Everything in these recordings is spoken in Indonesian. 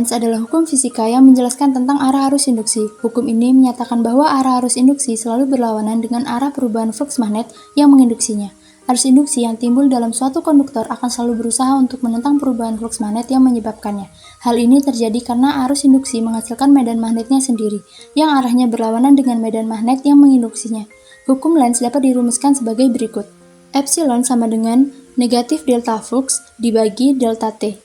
Lenz adalah hukum fisika yang menjelaskan tentang arah arus induksi. Hukum ini menyatakan bahwa arah arus induksi selalu berlawanan dengan arah perubahan flux magnet yang menginduksinya. Arus induksi yang timbul dalam suatu konduktor akan selalu berusaha untuk menentang perubahan flux magnet yang menyebabkannya. Hal ini terjadi karena arus induksi menghasilkan medan magnetnya sendiri, yang arahnya berlawanan dengan medan magnet yang menginduksinya. Hukum Lenz dapat dirumuskan sebagai berikut. Epsilon sama dengan negatif delta flux dibagi delta T,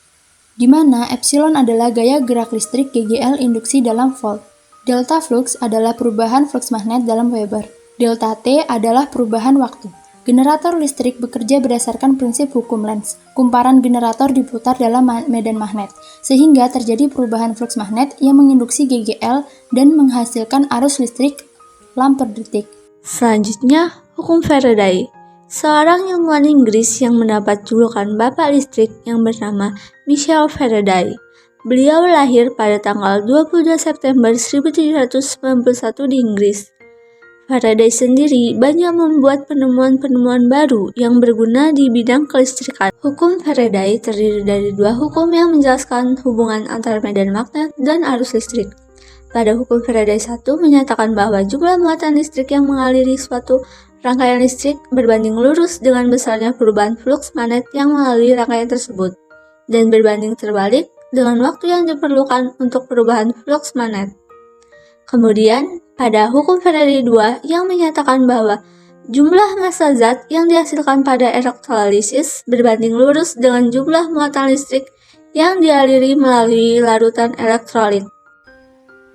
di mana epsilon adalah gaya gerak listrik GGL induksi dalam volt. Delta flux adalah perubahan flux magnet dalam Weber. Delta T adalah perubahan waktu. Generator listrik bekerja berdasarkan prinsip hukum Lenz. Kumparan generator diputar dalam medan magnet, sehingga terjadi perubahan flux magnet yang menginduksi GGL dan menghasilkan arus listrik lam per detik. Selanjutnya, hukum Faraday. Seorang ilmuwan Inggris yang mendapat julukan Bapak Listrik yang bernama Michael Faraday. Beliau lahir pada tanggal 22 September 1791 di Inggris. Faraday sendiri banyak membuat penemuan-penemuan baru yang berguna di bidang kelistrikan. Hukum Faraday terdiri dari dua hukum yang menjelaskan hubungan antara medan magnet dan arus listrik. Pada hukum Faraday 1 menyatakan bahwa jumlah muatan listrik yang mengaliri suatu rangkaian listrik berbanding lurus dengan besarnya perubahan flux magnet yang melalui rangkaian tersebut, dan berbanding terbalik dengan waktu yang diperlukan untuk perubahan flux magnet. Kemudian, pada hukum Faraday 2 yang menyatakan bahwa jumlah massa zat yang dihasilkan pada elektrolisis berbanding lurus dengan jumlah muatan listrik yang dialiri melalui larutan elektrolit.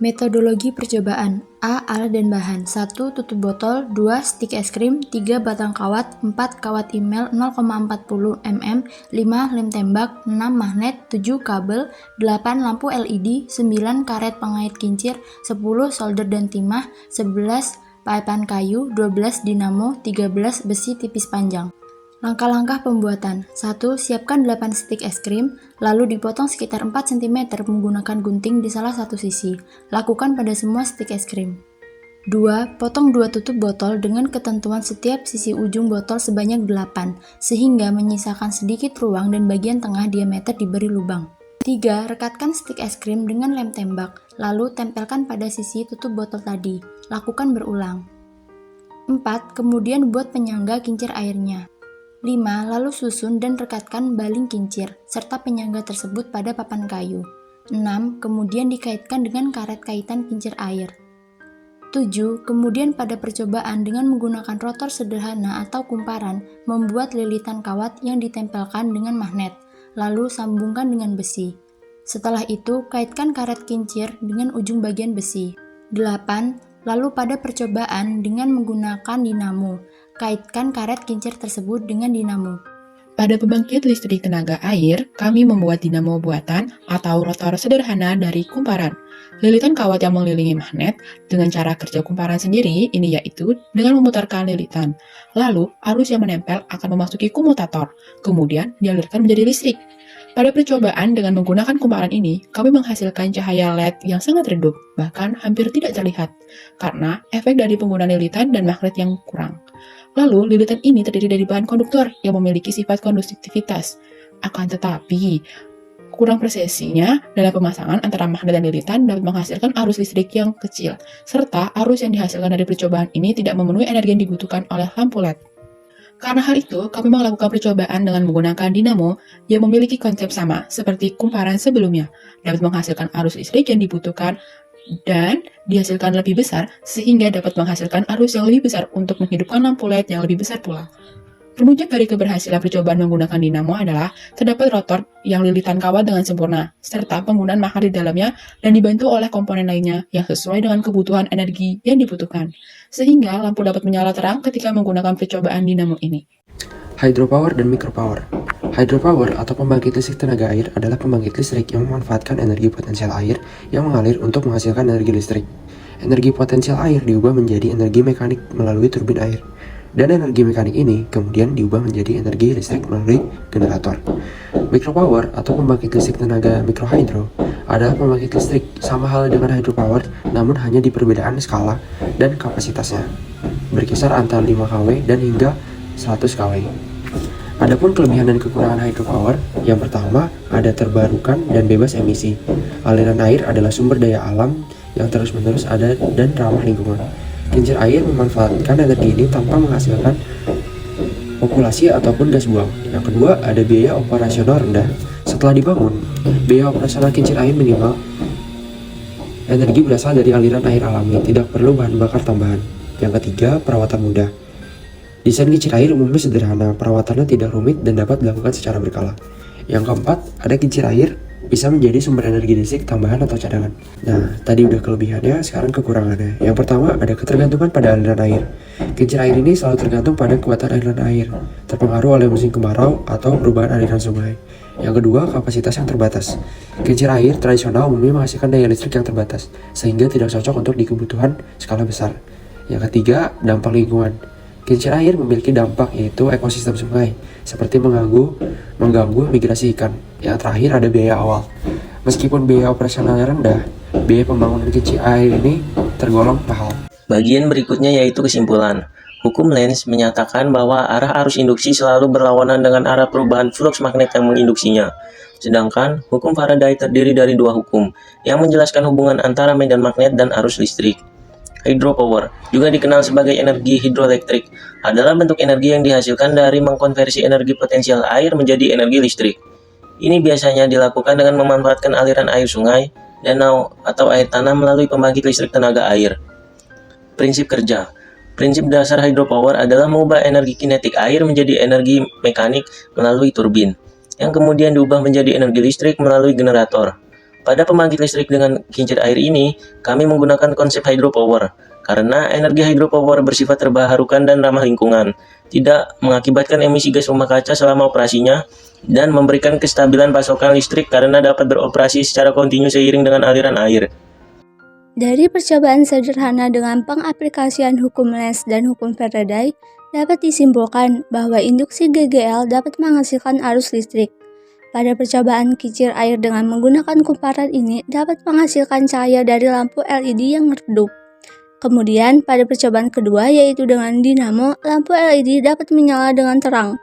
Metodologi percobaan. A. Alat dan bahan. 1. Tutup botol. 2. Stik es krim. 3. Batang kawat. 4. Kawat email 0,40 mm. 5. Lem tembak. 6. Magnet. 7. Kabel. 8. Lampu LED. 9. Karet pengait kincir. 10. Solder dan timah. 11. Papan kayu. 12. Dinamo. 13. Besi tipis panjang. Langkah-langkah pembuatan. 1. Siapkan 8 stik es krim, lalu dipotong sekitar 4 cm menggunakan gunting di salah satu sisi. Lakukan pada semua stik es krim. 2. Potong 2 tutup botol dengan ketentuan setiap sisi ujung botol sebanyak 8, sehingga menyisakan sedikit ruang dan bagian tengah diameter diberi lubang. 3. Rekatkan stik es krim dengan lem tembak, lalu tempelkan pada sisi tutup botol tadi. Lakukan berulang. 4. Kemudian buat penyangga kincir airnya. 5. Lalu susun dan rekatkan baling kincir, serta penyangga tersebut pada papan kayu. 6. Kemudian dikaitkan dengan karet kaitan kincir air. 7. Kemudian pada percobaan dengan menggunakan rotor sederhana atau kumparan, membuat lilitan kawat yang ditempelkan dengan magnet, lalu sambungkan dengan besi. Setelah itu, kaitkan karet kincir dengan ujung bagian besi. 8. Lalu pada percobaan dengan menggunakan dinamo, kaitkan karet kincir tersebut dengan dinamo. Pada pembangkit listrik tenaga air, kami membuat dinamo buatan atau rotor sederhana dari kumparan. Lilitan kawat yang mengelilingi magnet dengan cara kerja kumparan sendiri, ini yaitu dengan memutarkan lilitan. Lalu, arus yang menempel akan memasuki komutator, kemudian dialirkan menjadi listrik. Pada percobaan dengan menggunakan kumparan ini, kami menghasilkan cahaya LED yang sangat redup, bahkan hampir tidak terlihat, karena efek dari penggunaan lilitan dan magnet yang kurang. Lalu, lilitan ini terdiri dari bahan konduktor yang memiliki sifat konduktivitas. Akan tetapi, kurang presisinya dalam pemasangan antara magnet dan lilitan dapat menghasilkan arus listrik yang kecil, serta arus yang dihasilkan dari percobaan ini tidak memenuhi energi yang dibutuhkan oleh lampu LED. Karena hal itu, kami melakukan percobaan dengan menggunakan dinamo yang memiliki konsep sama seperti kumparan sebelumnya, dapat menghasilkan arus listrik yang dibutuhkan dan dihasilkan lebih besar sehingga dapat menghasilkan arus yang lebih besar untuk menghidupkan lampu LED yang lebih besar pula. Penunjuk dari keberhasilan percobaan menggunakan dinamo adalah terdapat rotor yang lilitan kawat dengan sempurna, serta penggunaan magnet di dalamnya dan dibantu oleh komponen lainnya yang sesuai dengan kebutuhan energi yang dibutuhkan, sehingga lampu dapat menyala terang ketika menggunakan percobaan dinamo ini. Hydropower dan micropower. Hydropower atau pembangkit listrik tenaga air adalah pembangkit listrik yang memanfaatkan energi potensial air yang mengalir untuk menghasilkan energi listrik. Energi potensial air diubah menjadi energi mekanik melalui turbin air. Dan energi mekanik ini kemudian diubah menjadi energi listrik melalui generator. Micropower atau pembangkit listrik tenaga mikrohydro adalah pembangkit listrik sama halnya dengan hydropower, namun hanya di perbedaan skala dan kapasitasnya, berkisar antara 5 kW dan hingga 100 kW. Adapun kelebihan dan kekurangan hydropower, yang pertama ada terbarukan dan bebas emisi. Aliran air adalah sumber daya alam yang terus-menerus ada dan ramah lingkungan. Kincir air memanfaatkan energi ini tanpa menghasilkan populasi ataupun gas buang. Yang kedua, ada biaya operasional rendah. Setelah dibangun, biaya operasional kincir air minimal. Energi berasal dari aliran air alami, tidak perlu bahan bakar tambahan. Yang ketiga, perawatan mudah. Desain kincir air umumnya sederhana, perawatannya tidak rumit dan dapat dilakukan secara berkala. Yang keempat, ada kincir air bisa menjadi sumber energi listrik tambahan atau cadangan. Nah, tadi udah kelebihannya, sekarang kekurangannya. Yang pertama, ada ketergantungan pada aliran air. Kincir air ini selalu tergantung pada kekuatan aliran air, terpengaruh oleh musim kemarau atau perubahan aliran sungai. Yang kedua, kapasitas yang terbatas. Kincir air tradisional umumnya menghasilkan daya listrik yang terbatas, sehingga tidak cocok untuk kebutuhan skala besar. Yang ketiga, dampak lingkungan. Kincir air memiliki dampak yaitu ekosistem sungai, seperti mengganggu migrasi ikan. Yang terakhir ada biaya awal. Meskipun biaya operasionalnya rendah, biaya pembangunan kincir air ini tergolong mahal. Bagian berikutnya yaitu kesimpulan. Hukum Lenz menyatakan bahwa arah arus induksi selalu berlawanan dengan arah perubahan flux magnet yang menginduksinya. Sedangkan hukum Faraday terdiri dari dua hukum yang menjelaskan hubungan antara medan magnet dan arus listrik. Hydropower, juga dikenal sebagai energi hidroelektrik, adalah bentuk energi yang dihasilkan dari mengkonversi energi potensial air menjadi energi listrik. Ini biasanya dilakukan dengan memanfaatkan aliran air sungai, danau, atau air tanah melalui pembangkit listrik tenaga air. Prinsip kerja. Prinsip dasar hydropower adalah mengubah energi kinetik air menjadi energi mekanik melalui turbin, yang kemudian diubah menjadi energi listrik melalui generator. Pada pembangkit listrik dengan kincir air ini, kami menggunakan konsep hydropower, karena energi hydropower bersifat terbarukan dan ramah lingkungan, tidak mengakibatkan emisi gas rumah kaca selama operasinya, dan memberikan kestabilan pasokan listrik karena dapat beroperasi secara kontinu seiring dengan aliran air. Dari percobaan sederhana dengan pengaplikasian hukum Lenz dan hukum Faraday, dapat disimpulkan bahwa induksi GGL dapat menghasilkan arus listrik. Pada percobaan kincir air dengan menggunakan kumparan ini dapat menghasilkan cahaya dari lampu LED yang redup. Kemudian pada percobaan kedua yaitu dengan dinamo, lampu LED dapat menyala dengan terang.